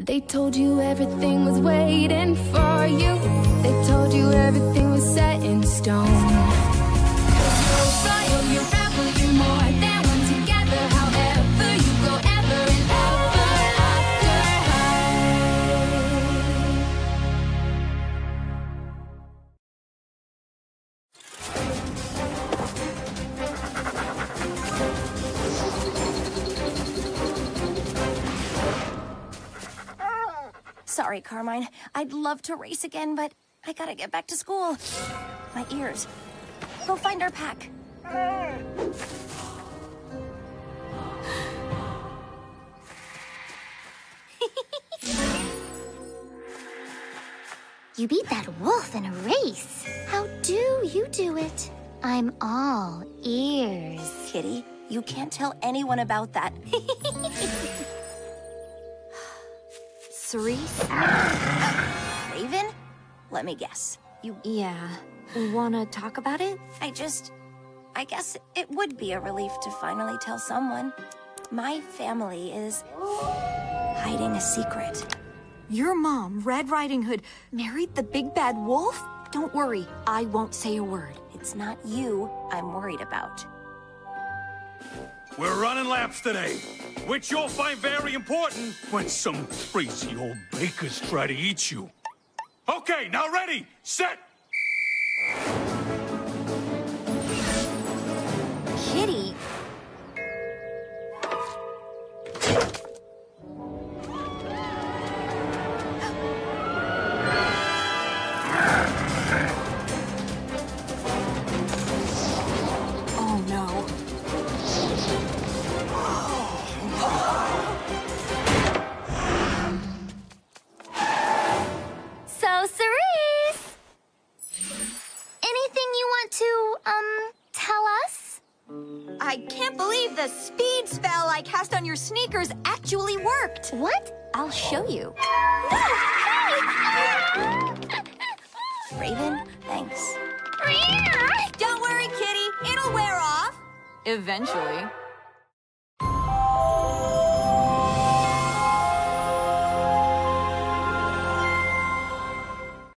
They told you everything was waiting for you. They told you everything was set in stone. 'Cause you're royal, you rebel, you're more than one together. However you go, ever and ever after Sorry, Carmine. I'd love to race again, but I gotta get back to school. My ears. Go find our pack. You beat that wolf in a race. How do you do it? I'm all ears. Kitty, you can't tell anyone about that. Cerise? Raven? Let me guess. Yeah. Wanna talk about it? I guess it would be a relief to finally tell someone. My family is hiding a secret. Your mom, Red Riding Hood, married the big bad wolf? Don't worry, I won't say a word. It's not you I'm worried about. We're running laps today, which you'll find very important when some crazy old bakers try to eat you. Okay, now ready, set! Kitty? Oh no. So, Cerise! Anything you want to, tell us? I can't believe the speed spell I cast on your sneakers actually worked. What? I'll show you. Raven, thanks. Don't worry, Kitty. It'll wear off. Eventually.